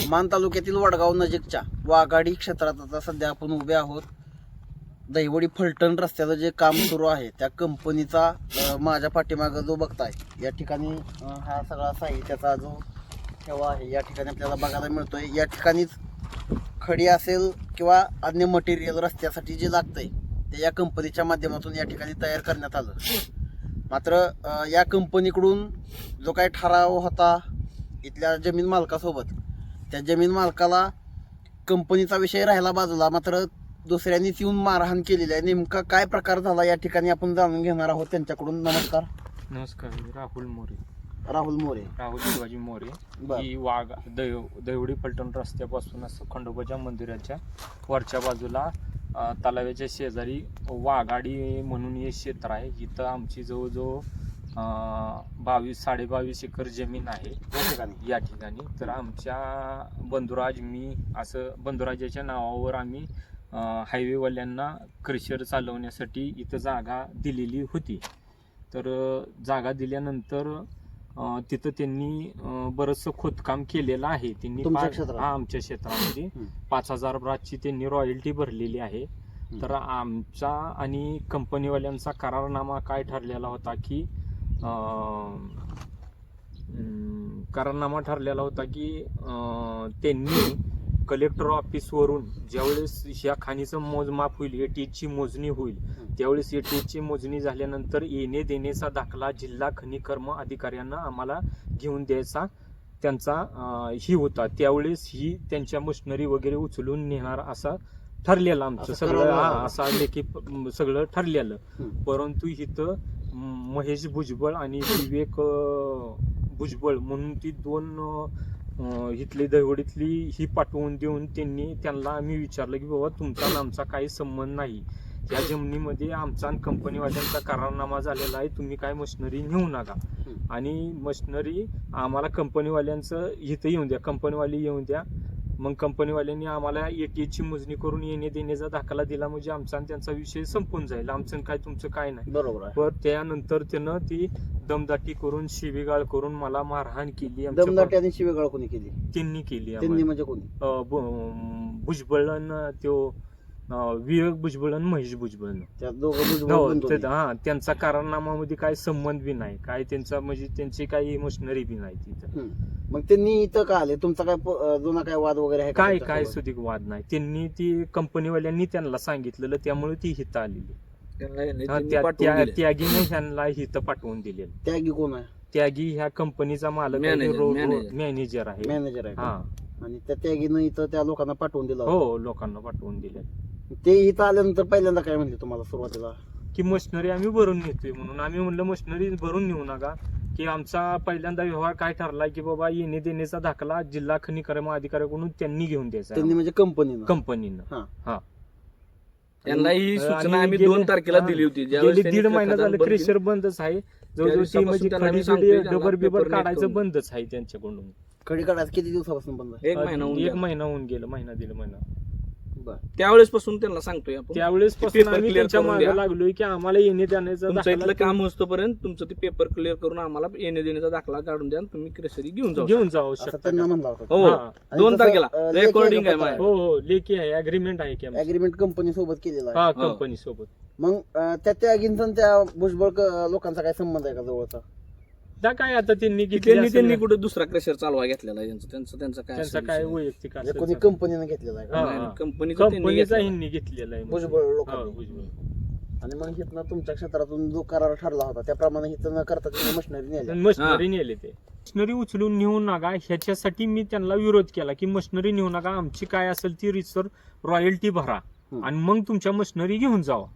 मान तालुक्यातील वडगाव नजीकच्या वाघाडी क्षेत्रात आता सध्या आपण उभे आहोत. दहिवडी फलटण रस्त्याचं जे काम सुरू आहे त्या कंपनीचा माझ्या पाठीमागं जो बघताय या ठिकाणी हा सगळा साहित्याचा जो ठेवा आहे या ठिकाणी आपल्याला बघायला मिळतोय. या ठिकाणीच खडी असेल किंवा अन्य मटेरियल रस्त्यासाठी जे लागतंय ते या कंपनीच्या माध्यमातून या ठिकाणी तयार करण्यात आलं. मात्र या कंपनीकडून जो काही ठराव होता इथल्या जमीन मालकासोबत, त्या जमीन मालकाला कंपनीचा विषय राहिला बाजूला, मात्र दुसऱ्यांनीच येऊन मारहाण केलेली आहे. नेमका काय प्रकार झाला या ठिकाणी आपण जाणून घेणार आहोत त्यांच्याकडून. नमस्कार. नमस्कार. मी राहुल मोरे. राहुल शिवाजी मोरे. ही दहिवडी फलटण रस्त्यापासून असं खंडोबाच्या मंदिराच्या वरच्या बाजूला तलाव्याच्या शेजारी वाघाडी म्हणून हे क्षेत्र आहे. इथं आमची जवळजवळ 22-22.5 एकर जमीन आहे या ठिकाणी. तर आमच्या बंधुराजाच्या नावावर आम्ही हायवेवाल्यांना क्रशर चालवण्यासाठी इथं जागा दिलेली होती. तर जागा दिल्यानंतर तिथं त्यांनी बरंचसं खोदकाम केलेलं आहे. त्यांनी आमच्या क्षेत्रामध्ये 5,000 ब्राची त्यांनी रॉयल्टी भरलेली आहे. तर आमचा आणि कंपनीवाल्यांचा करारनामा काय ठरलेला होता की त्यांनी कलेक्टर ऑफिसवरून ज्यावेळेस ह्या खाणीचं मोजमाप होईल, एटीची मोजणी होईल, त्यावेळेस एटीची मोजणी झाल्यानंतर येणे देण्याचा दाखला जिल्हा खनिकर्म अधिकाऱ्यांना आम्हाला घेऊन द्यायचा त्यांचा ही होता. त्यावेळेस ही त्यांच्या मशिनरी वगैरे उचलून नेणार असा ठरलेलं आमचं सगळं असा लेखी सगळं ठरलेलं. परंतु इथं महेश भुजबळ आणि विवेक भुजबळ म्हणून ती दोन इथली दहिवडीतली ही पाठवून देऊन त्यांना आम्ही विचारलं की बाबा तुमचा आणि आमचा काही संबंध नाही, या जमिनीमध्ये आमचा आणि कंपनीवाल्यांचा करारनामा झालेला आहे, तुम्ही काय मशिनरी नेऊ नका आणि मशिनरी आम्हाला कंपनीवाल्यांचं इथं येऊन द्या, कंपनीवाले येऊन द्या. मग कंपनीवाल्यांनी आम्हाला एटीची मोजणी करून येणे देण्याचा दाखला दिला, म्हणजे आमचा आणि त्यांचा विषय संपून जाईल, आमचं काय तुमचं काय नाही. बरोबर. पण त्यानंतर त्यानं ती दमदाटी करून शिवीगाळ करून मला मारहाण केली. दमदाटी आणि शिवीगाळ कोणी केली? त्यांनी केली. त्यांनी म्हणजे कोणी? भुजबळन तो विवेक भुजबळ आणि महेश भुजबळ. त्यांचा करारनामामध्ये काय संबंध बी नाही, काय त्यांचा म्हणजे त्यांची काही मशिनरी बी नाही तिथं. मग त्यांनी इथं का आले? तुमचा काय जुना काय वाद वगैरे आहे? काय सुधिक वाद नाही. त्यांनी ती कंपनीवाल्यांनी त्यांना सांगितलेलं, त्यामुळे ती हिथं आलेली. त्यागीने त्यांना हिथं पाठवून दिलेलं. त्यागी कोण आहे? त्यागी ह्या कंपनीचा मालक मॅनेजर आहे. हा. आणि त्या त्यागीनं इथं त्या लोकांना पाठवून दिलं? हो, लोकांना पाठवून दिले. ते इथं आल्यानंतर पहिल्यांदा काय म्हणले तुम्हाला सुरुवातीला? की मशिनरी आम्ही भरून नेतोय म्हणून. आम्ही म्हणलं मशिनरी भरून नेऊ नका, की आमचा पहिल्यांदा व्यवहार काय ठरला की बाबा येणे देण्याचा दाखला जिल्हा खनिकर्म अधिकाऱ्याकडून त्यांनी घेऊन द्यायचा. त्यांनी म्हणजे कंपनीनं. हा. त्यांना ही सूचना आम्ही 2 तारखेला दिली होती. गेली 1.5 महिना झालं क्रेशर बंदच आहे. जवळजवळ म्हणजे डबर बिबर काढायचं बंदच आहे त्यांच्याकडून. खडी काढायचं किती दिवसापासून बंद? 1 महिना होऊन गेलं, महिना दीड महिना. त्यावेळेस पासून त्यांना सांगतोय आपण, त्यावेळेस पासून आम्ही त्यांच्या मागे लागलोय की आम्हाला येणे देण्याचं इथलं काम होतोपर्यंत तुमचं ते पेपर क्लिअर करून आम्हाला येणे देण्याचा दाखला काढून द्या, तुम्ही क्रेशरी घेऊन जाऊ शकता. त्यांना म्हणला होता. हो, 2 तारखेला रेकॉर्डिंग आहे. हो, लेखी आहे, अग्रीमेंट आहे. अग्रीमेंट कंपनी सोबत केलेला आहे. कंपनी सोबत. मग त्या त्यागींचा त्या भुजबळ लोकांचा काय संबंध आहे का जवळचा? काय आता त्यांनी कुठे दुसरा क्रेशर चालवा घेतलेला आहे त्यांचा काय वैयक्तिक कोणी कंपनीनं घेतलेला आहे? कंपनीचा ह्यांनी घेतलेला आहे भुजबळ लोकांनी. आणि मग इथनं तुमच्या क्षेत्रातून जो करार ठरला होता त्याप्रमाणे इथं न करता त्यांनी मशिनरी नेले. ते मशिनरी उचलून नेऊ नका ह्याच्यासाठी मी त्यांना विरोध केला की मशिनरी नेऊ नका, आमची काय असेल ती रिसर रॉयल्टी भरा आणि मग तुमच्या मशिनरी घेऊन जावा.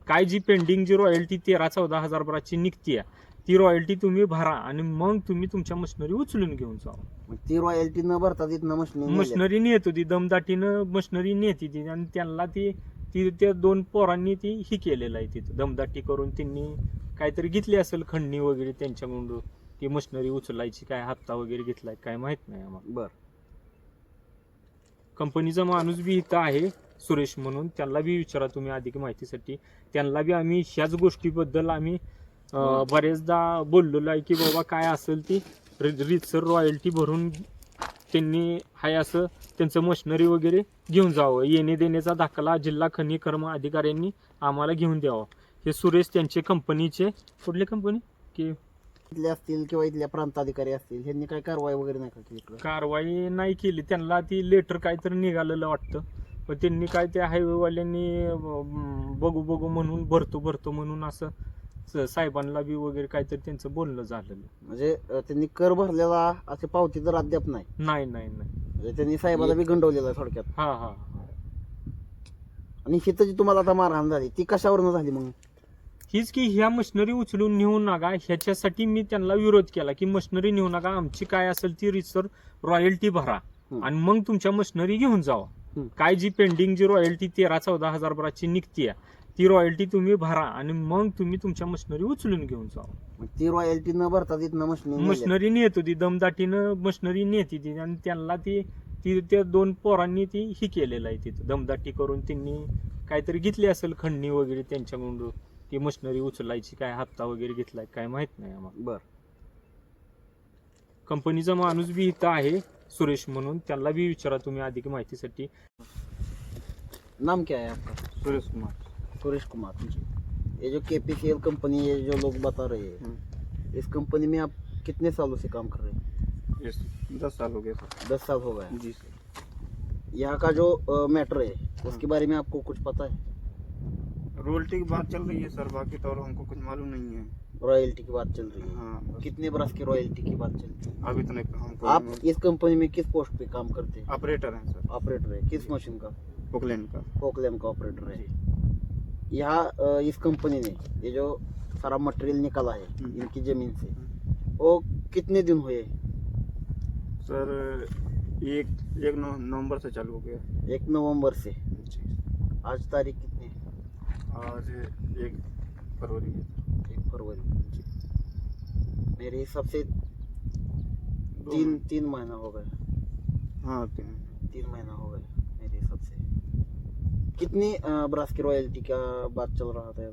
काय जी पेंडिंग जी रॉयल्टी 13-14 हजार ब्राची निघतीये ती रॉयल्टी तुम्ही भरा आणि मग तुम्ही तुमच्या मशिनरी उचलून घेऊन जावा. ती रॉयल्टी न भरता तिथनं मशिनरी नेत होती, दमदाटीनं मशिनरी नेत होती आणि त्यांना त्या 2 पोरांनी ती ही केलेलं आहे. तिथं दमदाटी करून त्यांनी काहीतरी घेतली असेल खंडणी वगैरे त्यांच्याकडून, ती मशिनरी उचलायची काय हप्ता वगैरे घेतलाय काय माहित नाही आम्हाला. कंपनीचा माणूस बी इथं आहे सुरेश म्हणून, त्यांना बी विचारा तुम्ही अधिक माहितीसाठी. त्यांना बी आम्ही ह्याच गोष्टीबद्दल आम्ही बरेचदा बोललेलो आहे की बाबा काय असेल ती रीतसर रॉयल्टी भरून त्यांनी हाय असं त्यांचं मशिनरी वगैरे घेऊन जावं. येणे देण्याचा दाखला जिल्हा खनिकर्म अधिकाऱ्यांनी आम्हाला घेऊन द्यावा. हे सुरेश त्यांचे कंपनीचे कुठली कंपनी की इथले असतील किंवा इथल्या प्रांताधिकारी असतील ह्यांनी काही कारवाई वगैरे नाही का केली इकडं? कारवाई नाही केली. त्यांना ती लेटर काहीतरी निघालेलं वाटतं, पण त्यांनी काय त्या हायवेवाल्यांनी बघू बघू म्हणून भरतो म्हणून असं साहेबांना बी वगैरे काहीतरी त्यांचं बोलणं झालेलं. म्हणजे त्यांनी कर भरलेला असे पावती तर अद्याप नाही. नाही नाही नाही. म्हणजे त्यांनी साहेबाला बी गंडवलेलं आहे थोडक्यात. हा हा. आणि हिथं जी तुम्हाला आता मारहाण झाली ती कशावरनं झाली मग? हीच की ह्या मशिनरी उचलून नेऊ नका ह्याच्यासाठी मी त्यांना विरोध केला की मशिनरी नेऊ नका, आमची काय असेल ती रिसर रॉयल्टी भरा आणि मग तुमच्या मशिनरी घेऊन जावा. काय जी पेंडिंग जी रॉयल्टी 13-14 हजार भराची निघतीये ती रॉयल्टी तुम्ही भरा आणि मग तुम्ही तुमच्या मशिनरी उचलून घेऊन जावा. मग ती रॉयल्टी न भरता तिथनं मशिनरी नेत होती, दमदाटीनं मशिनरी नेत होती आणि त्यांना ती त्या 2 पोरांनी ती ही केलेलं आहे. तिथं दमदाटी करून त्यांनी काहीतरी घेतली असेल खंडणी वगैरे त्यांच्याकडून ती मशिनरी उचलायची, काय हप्ता वगैरे घेतलाय काय माहित नाही आम्हाला. बर. कंपनीचा माणूस बी इथं आहे सुरेश म्हणून, त्याला भी विचारा तुम्ही अधिक माहितीसाठी. नाम क्या है आपका? सुरेश कुमार. सुरेश कुमार जी. ये जो KPCL कंपनी है जो लोग बता रहे हैं, इस कंपनी में आप कितने सालों से काम कर रहे हैं? यस 10 साल हो गए सर. 10 साल हो गए. जी सर. यहाँ का जो मैटर है उसके बारे में आपको कुछ पता है? रॉयल्टी की बात चल रही है सर, बाकी तो और हमको कुछ मालूम नहीं है. रॉयल्टी की बात चल रही है. हाँ बस. कितने बरस की रॉयल्टी की बात चल रही है? अभी तो नहीं हमको. आप इस कंपनी में किस पोस्ट पे काम करते हैं? ऑपरेटर हैं सर. ऑपरेटर है. किस मशीन का? पोकलैंड का. पोकलैंड का ऑपरेटर है. यहाँ इस कंपनी ने ये जो सारा मटेरियल निकाला है इनकी जमीन से, वो कितने दिन हुए? सर एक नवंबर से चालू हो गया. 1 नवंबर से. जी. आज तारीख कितनी है? आज 1 फरवरी है. 1 फरवरी. मेरे हिसाब से 3 महीना हो गया. हाँ 3 महीना हो गया मेरे हिसाब से. कितनी बरस की रॉयल्टी का बात चल रहा था?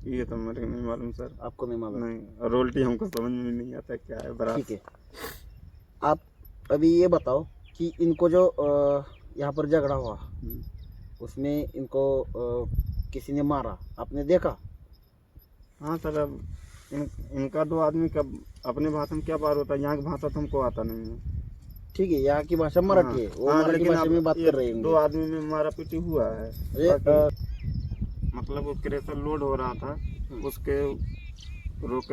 ये तो मेरे को नहीं मालूम सर. आपको नहीं मालूम? नहीं, रॉयल्टी हमको समझ में नहीं आता क्या है बराबर. ठीक है. आप अभी ये बताओ कि इनको जो यहाँ पर झगड़ा हुआ उसमें इनको किसी ने मारा, आपने देखा? हाँ सर, अब इनका 2 आदमी का अपने भाषा में क्या बात होता है, यहाँ की भाषा तो हमको आता नहीं है. ठीक है, यहाँ की भाषा मराठी है, वो मराठी लेकिन भाषा अब में बात ये कर रहे हैं. 2 आदमी में मारा पीटी हुआ है. मतलब वो क्रेशर लोड हो रहा था, उसके रोक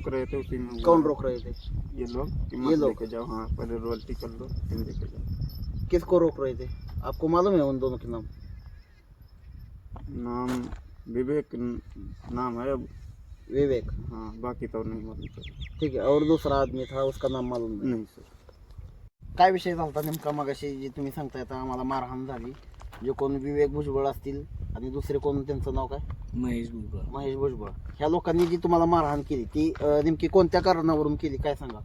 रहे थे, उसी में कौन रोक रहे थे? ये लोग कि ये मत लोग? लेके जाओ. हाँ पहले रॉयल्टी कर लो फिर लेके जाओ. किसको रोक रहे थे? आपको मालूम है उन दोनों के नाम? नाम विवेक नाम है. विवेक. हाँ बाकी तो नहीं मालूम सर. ठीक है. और दूसरा आदमी था उसका नाम मालूम नहीं? नहीं सर. काय विषय झाला नेमका मगाशी जे तुम्ही सांगताय आता आम्हाला मारहाण झाली, जे कोण विवेक भुजबळ असतील आणि दुसरे कोण, त्यांचं नाव काय? महेश भुजबळ. महेश भुजबळ. ह्या लोकांनी जी तुम्हाला मारहाण केली ती नेमकी कोणत्या कारणावरून केली काय सांगा?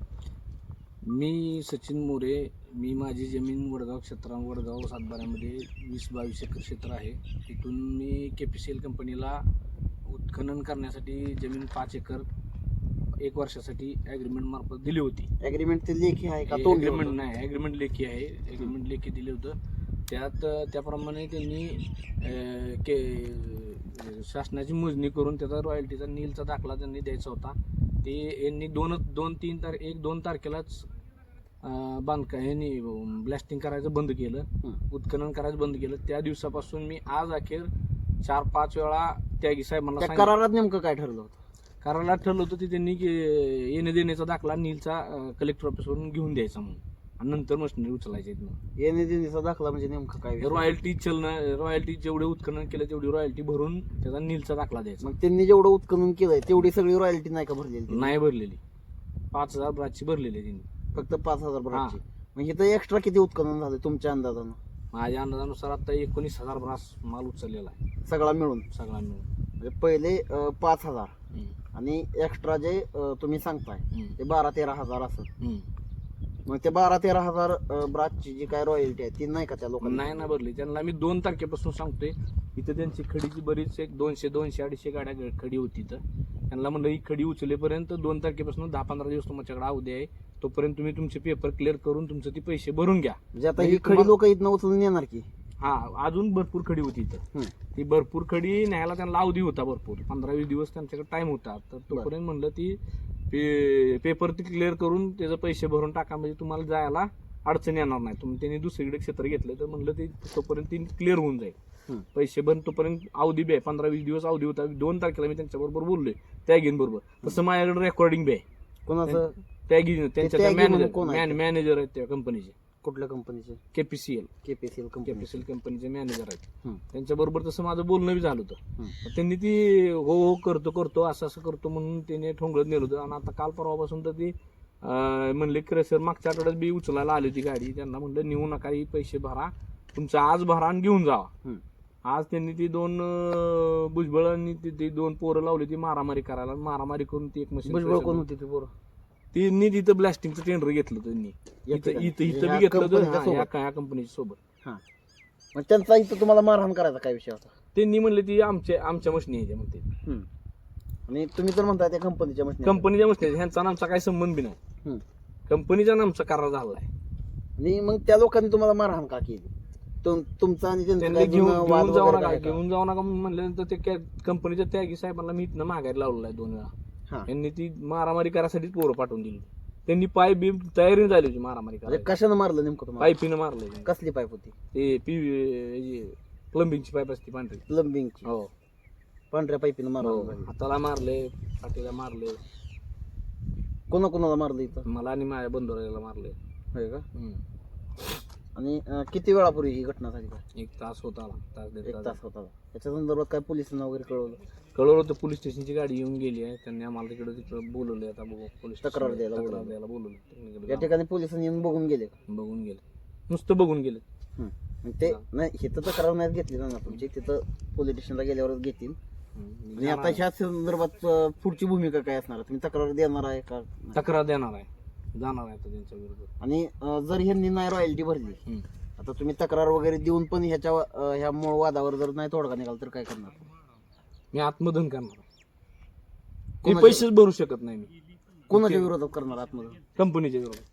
मी सचिन मोरे. मी माझी जमीन वडगाव सातबाऱ्यामध्ये 20-22 एकर क्षेत्र आहे. तिथून मी KPCL कंपनीला उत्खनन करण्यासाठी जमीन 5 एकर 1 वर्षासाठी ॲग्रीमेंट मार्फत दिली होती. ॲग्रीमेंट ते लेखी आहे का तोंडी ॲग्रीमेंट होतं? नाही, ॲग्रीमेंट लेखी आहे. ॲग्रीमेंट लेखी दिलं होतं. त्याप्रमाणे त्यांनी शासनाची मोजणी करून त्याचा रॉयल्टीचा नीलचा दाखला त्यांनी द्यायचा होता. ते यांनी 2 तारखेलाच ह्यांनी ब्लास्टिंग करायचं बंद केलं, उत्खनन करायचं बंद केलं. त्या दिवसापासून मी आज अखेर 4-5 वेळा त्यागी साहेबांना त्या सांगितलं. करारात नेमकं काय ठरलं होतं? करारात ठरलं होतं ते त्यांनी येणे देण्याचा दाखला नीलचा कलेक्टर ऑफिसवरून घेऊन द्यायचा म्हणून, आणि नंतर मशिनरी उचलायची. येणे देण्याचा दाखला म्हणजे नेमकं काय विषय? रॉयल्टी जेवढे उत्खनन केलं तेवढी रॉयल्टी भरून त्याचा नीलचा दाखला द्यायचा. मग त्यांनी जेवढं उत्खनन केलंय तेवढी सगळी रॉयल्टी नाही का भरलेली? नाही भरलेली. 5,000 ब्राची भरलेली आहे त्यांनी. फक्त 5,000 भरायची. मग इथं एक्स्ट्रा किती उत्खनन झालं तुमच्या अंदाजानं? माझ्या अंदाजानुसार आता 19,000 ब्रास माल उचललेला आहे सगळा मिळून? सगळा मिळून. म्हणजे पहिले 5,000 आणि एक्स्ट्रा जे तुम्ही सांगताय ते 12-13 हजार असं. मग ते 12-13 हजार ब्राचची जी काय रॉयल्टी आहे ती नाही का त्या लोकांना? नाही ना भरली त्यांना. मी 2 तारखेपासून सांगतोय. इथं त्यांची खडीची बरीच एक 200-250 गाड्या खडी होती. तर त्यांना म्हणलं ही खडी उचलेपर्यंत 2 तारखेपासून 10-15 दिवस तुमच्याकडे अवधी आहे, तोपर्यंत तुम्ही तुमचे पेपर क्लिअर करून तुमचे ते पैसे भरून घ्या. म्हणजे आता ही खडी लोक इथनं उचलून येणार की? हा, अजून भरपूर खडी होती इथं. ती भरपूर खडी न्यायला त्यांना अवधी होता भरपूर, 15-20 दिवस त्यांच्याकडे टाइम होता. तर तोपर्यंत म्हणलं ती पेपर ती क्लिअर करून त्याचे पैसे भरून टाका, म्हणजे तुम्हाला जायला अडचण येणार नाही. त्यांनी दुसरीकडे क्षेत्र घेतलं तर म्हणलं ते तोपर्यंत ती क्लिअर होऊन जाईल. पैसे भरून तोपर्यंत अवधी बी आहे, 15-20 दिवस अवधी होता. 2 तारखेला मी त्यांच्याबरोबर बोललोय टॅगिन बरोबर. तसं माझ्याकडे रेकॉर्डिंग बी आहे. कोणाचं टॅगिन त्यांच्या taggy म्हणून कोण आहे? मॅनेजर आहेत त्या कंपनीचे, कुठल्या कंपनीचे? केपीसीएल केपीसीएल कंपनीचे मॅनेजर आहेत. हम्म. त्यांच्याबरोबर तसं माझं बोलणं बी झालं होतं. मग त्यांनी ती हो करतो असं करतो म्हणून त्याने ठोंगळत नेलं होतं. आणि आता काल परवापासून तर ती म्हणले क्रेशर मागच्या आठवड्यात बी उचलायला आली होती गाडी. त्यांना म्हणलं नेऊ नका, ही पैसे भरा, तुमचं आज भरा आणि घेऊन जावा. आज त्यांनी ती 2 भुजबळ आणि ती 2 पोरं लावली ती मारामारी करायला. मारामारी करून ती एक मशीन भुजबळ कोण होती ती पोरं? त्यांनी तिथं ब्लास्टिंगचं टेंडर घेतलं त्यांनी. इथं बी घेतलं होतं ह्या कंपनीच्या सोबत. मग त्यांचा इथं तुम्हाला मारहाण करायचा काय विषय होता? त्यांनी म्हणले ती आमच्या मशनी आहे म्हणते. आणि तुम्ही तर म्हणताय त्या कंपनीच्या मशीन? कंपनीच्या मशनी ह्यांचा आमचा काही संबंध बी नाही. कंपनीचा आमचा करार झालाय. आणि मग त्या लोकांनी तुम्हाला मारहाण का केली? तुमचा आणि त्यांचा त्यांनी काय घेऊन वाद जाऊ वगैरे नका काय का? घेऊन जाऊ नका म्हणल्यानंतर ते कंपनीच्या त्यागी साहेबांना मी इथनं माघारी लावलेला आहे 2 वेळा. यांनी ती मारामारी करायसाठीच पोरं पाठवून दिली. त्यांनी पाईप बीम तयारी झाली होती मारामारी म्हणजे करायला. कशानं मारलं नेमकं तुम्हाला? पाईपीनं मारलंय. कसली पाईप होती? ते प्लंबिंगची पाईप असते पांढरी. प्लंबिंगची? हो, पांढऱ्या पाईपीनं हो. मारलं? हाताला मारले, पाठीला मारले, कोणाला मारलं इथं? मला आणि माझ्या बंधुराला मारले. होय का? आणि किती वेळापूर्वी ही घटना झाली? 1 तास होता, तास 1 तास होता. त्याच्या संदर्भात काय पोलिसांना वगैरे कळवलं? कळवलं होतं. पोलीस स्टेशनची गाडी येऊन गेली आहे. त्यांनी आम्हाला तिकडे बोलवले. आता बघू, पोलीस तक्रार द्यायला बोलवलं. या ठिकाणी पोलिसांनी येऊन बघून गेले? बघून गेले, नुसतं बघून गेले. ते नाही, हे तर तक्रार नाही घेतली ना तुमची, तिथं पोलीस स्टेशनला गेल्यावरच घेतील. आणि आता ह्या संदर्भात पुढची भूमिका काय असणार? तुम्ही तक्रार देणार आहे का? तक्रार देणार आहे, जाणार आहे त्यांच्या विरोधात. आणि जर ह्यांनी नाही रॉयल्टी भरली, आता तुम्ही तक्रार वगैरे देऊन पण ह्या मूळ वादावर जर नाही तोडगा निघाला तर काय करणार? मी आत्मदहन करणार. मी पैसेच भरू शकत नाही. मी कोणाच्या विरोधात करणार आत्मदहन? कंपनीच्या विरोधात.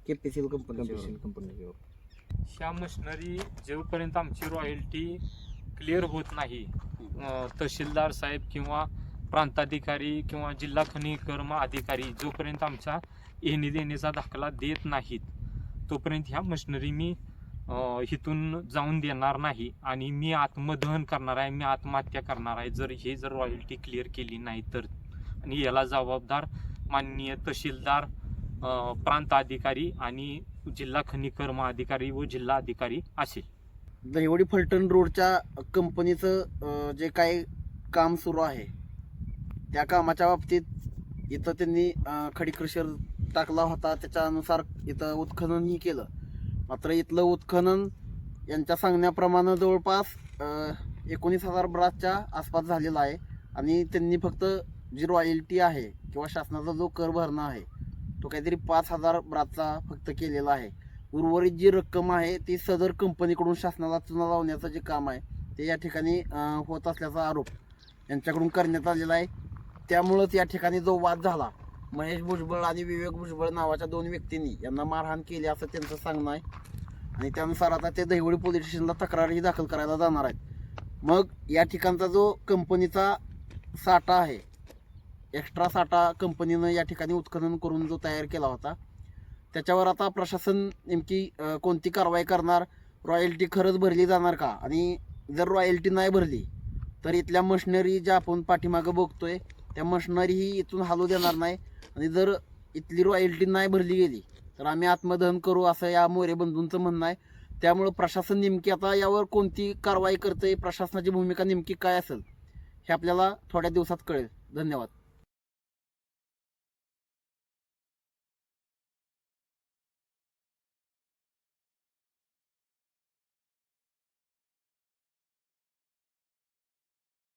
केपीसीएल कंपनीच्या कंपनीच्या विरोधात. ह्या मशिनरी जोपर्यंत आमची रॉयल्टी क्लिअर होत नाही, तहसीलदार साहेब किंवा प्रांताधिकारी किंवा जिल्हा खनिकर्म अधिकारी जोपर्यंत आमचा येणे देण्याचा दाखला देत नाहीत, तोपर्यंत ह्या मशिनरी मी इथून जाऊन देणार नाही. आणि मी आत्मदहन करणार आहे, मी आत्महत्या करणार आहे जर रॉयल्टी क्लिअर केली नाही तर. आणि याला जबाबदार माननीय तहसीलदार, प्रांत अधिकारी आणि जिल्हा खनिकर्म अधिकारी व जिल्हा अधिकारी असेल. दहिवडी फलटण रोडच्या कंपनीचं जे काही काम सुरू आहे त्या कामाच्या बाबतीत इथं त्यांनी खडी क्रशर टाकला होता, त्याच्यानुसार इथं उत्खननही केलं. मात्र इथलं उत्खनन यांच्या सांगण्याप्रमाणे जवळपास 19,000 ब्रासच्या आसपास झालेला आहे. आणि त्यांनी फक्त जी रॉयल्टी आहे किंवा शासनाचा जो कर भरणा आहे तो काहीतरी 5,000 ब्रासचा फक्त केलेला आहे. उर्वरित जी रक्कम आहे ती सदर कंपनीकडून शासनाला चुना लावण्याचं जे काम आहे ते या ठिकाणी होत असल्याचा आरोप यांच्याकडून करण्यात आलेला आहे. त्यामुळंच या ठिकाणी जो वाद झाला, महेश भुजबळ आणि विवेक भुजबळ नावाच्या 2 व्यक्तींनी यांना मारहाण केली असं त्यांचं सांगणं आहे. आणि त्यानुसार आता ते दहिवडी पोलीस स्टेशनला तक्रारही दाखल करायला जाणार आहेत. मग या ठिकाणचा जो कंपनीचा साठा आहे, एक्स्ट्रा साठा कंपनीनं या ठिकाणी उत्खनन करून जो तयार केला होता, त्याच्यावर आता प्रशासन नेमकी कोणती कारवाई करणार? रॉयल्टी खरंच भरली जाणार का? आणि जर रॉयल्टी नाही भरली तर इथल्या मशिनरी ज्या आपण पाठीमागं बघतोय त्या मशिनरीही इथून हलू देणार नाही. आणि जर इथली रॉयल्टी नाही भरली गेली तर आम्ही आत्मदहन करू असं या मोरे बंधूंचं म्हणणं आहे. त्यामुळं प्रशासन नेमकी आता यावर कोणती कारवाई करते, प्रशासनाची भूमिका नेमकी काय असेल हे आपल्याला थोड्या दिवसात कळेल. धन्यवाद.